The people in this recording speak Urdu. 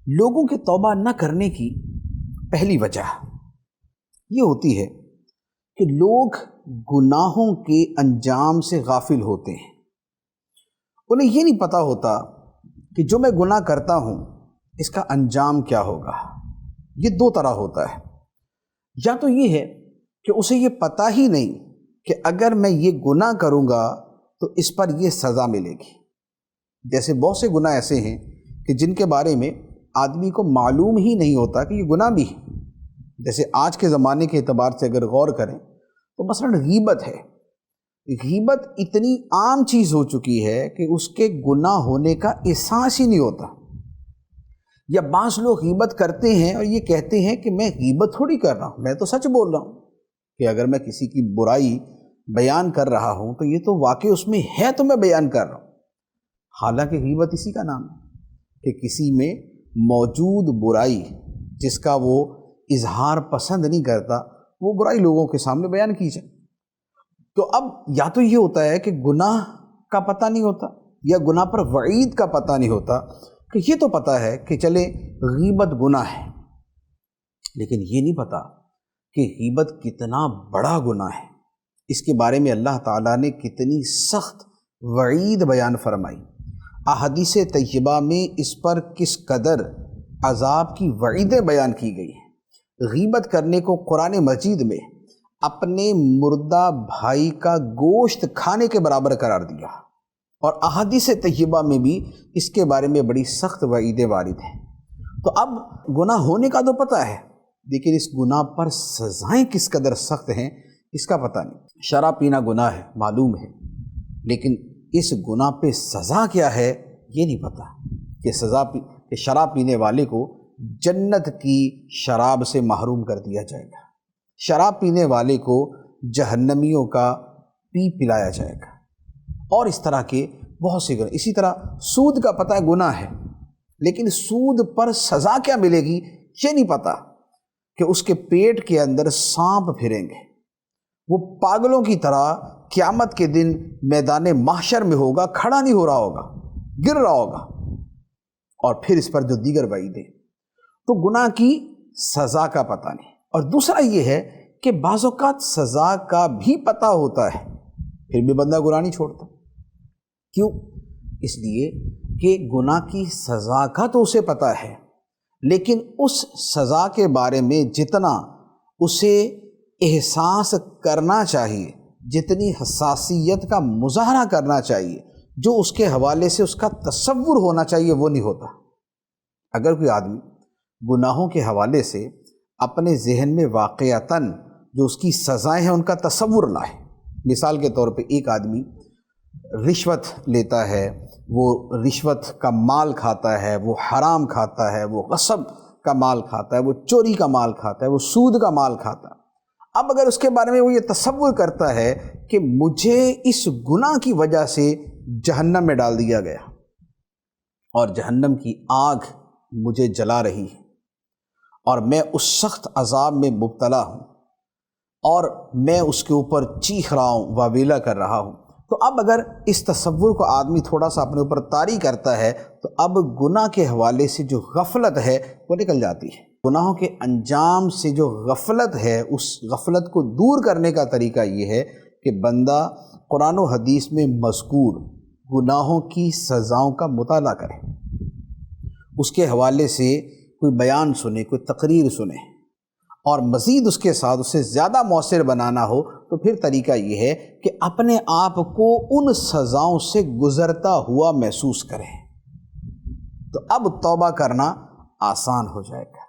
لوگوں کے توبہ نہ کرنے کی پہلی وجہ یہ ہوتی ہے کہ لوگ گناہوں کے انجام سے غافل ہوتے ہیں۔ انہیں یہ نہیں پتہ ہوتا کہ جو میں گناہ کرتا ہوں اس کا انجام کیا ہوگا۔ یہ دو طرح ہوتا ہے، یا تو یہ ہے کہ اسے یہ پتہ ہی نہیں کہ اگر میں یہ گناہ کروں گا تو اس پر یہ سزا ملے گی۔ جیسے بہت سے گناہ ایسے ہیں کہ جن کے بارے میں آدمی کو معلوم ہی نہیں ہوتا کہ یہ گناہ بھی ہے۔ جیسے آج کے زمانے کے اعتبار سے اگر غور کریں تو مثلا غیبت ہے۔ غیبت اتنی عام چیز ہو چکی ہے کہ اس کے گناہ ہونے کا احساس ہی نہیں ہوتا۔ یا بعض لوگ غیبت کرتے ہیں اور یہ کہتے ہیں کہ میں غیبت تھوڑی کر رہا ہوں، میں تو سچ بول رہا ہوں کہ اگر میں کسی کی برائی بیان کر رہا ہوں تو یہ تو واقعی اس میں ہے تو میں بیان کر رہا ہوں۔ حالانکہ غیبت اسی کا نام ہے کہ کسی میں موجود برائی جس کا وہ اظہار پسند نہیں کرتا وہ برائی لوگوں کے سامنے بیان کی جائے۔ تو اب یا تو یہ ہوتا ہے کہ گناہ کا پتہ نہیں ہوتا یا گناہ پر وعید کا پتہ نہیں ہوتا، کہ یہ تو پتہ ہے کہ چلے غیبت گناہ ہے، لیکن یہ نہیں پتہ کہ غیبت کتنا بڑا گناہ ہے۔ اس کے بارے میں اللہ تعالیٰ نے کتنی سخت وعید بیان فرمائی، احادیث طیبہ میں اس پر کس قدر عذاب کی وعیدیں بیان کی گئی ہیں۔ غیبت کرنے کو قرآن مجید میں اپنے مردہ بھائی کا گوشت کھانے کے برابر قرار دیا، اور احادیث طیبہ میں بھی اس کے بارے میں بڑی سخت وعیدیں وارد ہیں۔ تو اب گناہ ہونے کا تو پتہ ہے، لیکن اس گناہ پر سزائیں کس قدر سخت ہیں اس کا پتہ نہیں۔ شراب پینا گناہ ہے، معلوم ہے، لیکن اس گناہ پہ سزا کیا ہے یہ نہیں پتہ کہ شراب پینے والے کو جنت کی شراب سے محروم کر دیا جائے گا، شراب پینے والے کو جہنمیوں کا پی پلایا جائے گا، اور اس طرح کے بہت سے گناہ۔ اسی طرح سود کا پتہ ہے گناہ ہے، لیکن سود پر سزا کیا ملے گی یہ نہیں پتہ، کہ اس کے پیٹ کے اندر سانپ پھریں گے، وہ پاگلوں کی طرح قیامت کے دن میدان محشر میں ہوگا، کھڑا نہیں ہو رہا ہوگا، گر رہا ہوگا، اور پھر اس پر جو دیگر وعیدیں۔ تو گناہ کی سزا کا پتہ نہیں۔ اور دوسرا یہ ہے کہ بعض اوقات سزا کا بھی پتہ ہوتا ہے پھر بھی بندہ گناہ نہیں چھوڑتا۔ کیوں؟ اس لیے کہ گناہ کی سزا کا تو اسے پتہ ہے، لیکن اس سزا کے بارے میں جتنا اسے احساس کرنا چاہیے، جتنی حساسیت کا مظاہرہ کرنا چاہیے، جو اس کے حوالے سے اس کا تصور ہونا چاہیے وہ نہیں ہوتا۔ اگر کوئی آدمی گناہوں کے حوالے سے اپنے ذہن میں واقعتاً جو اس کی سزائیں ہیں ان کا تصور لائے، مثال کے طور پہ ایک آدمی رشوت لیتا ہے، وہ رشوت کا مال کھاتا ہے، وہ حرام کھاتا ہے، وہ غصب کا مال کھاتا ہے، وہ چوری کا مال کھاتا ہے، وہ سود کا مال کھاتا ہے۔ اب اگر اس کے بارے میں وہ یہ تصور کرتا ہے کہ مجھے اس گناہ کی وجہ سے جہنم میں ڈال دیا گیا اور جہنم کی آگ مجھے جلا رہی ہے اور میں اس سخت عذاب میں مبتلا ہوں اور میں اس کے اوپر چیخ رہا ہوں، واویلا کر رہا ہوں، تو اب اگر اس تصور کو آدمی تھوڑا سا اپنے اوپر طاری کرتا ہے تو اب گناہ کے حوالے سے جو غفلت ہے وہ نکل جاتی ہے۔ گناہوں کے انجام سے جو غفلت ہے، اس غفلت کو دور کرنے کا طریقہ یہ ہے کہ بندہ قرآن و حدیث میں مذکور گناہوں کی سزاؤں کا مطالعہ کرے، اس کے حوالے سے کوئی بیان سنے، کوئی تقریر سنے، اور مزید اس کے ساتھ اسے زیادہ مؤثر بنانا ہو تو پھر طریقہ یہ ہے کہ اپنے آپ کو ان سزاؤں سے گزرتا ہوا محسوس کرے، تو اب توبہ کرنا آسان ہو جائے گا۔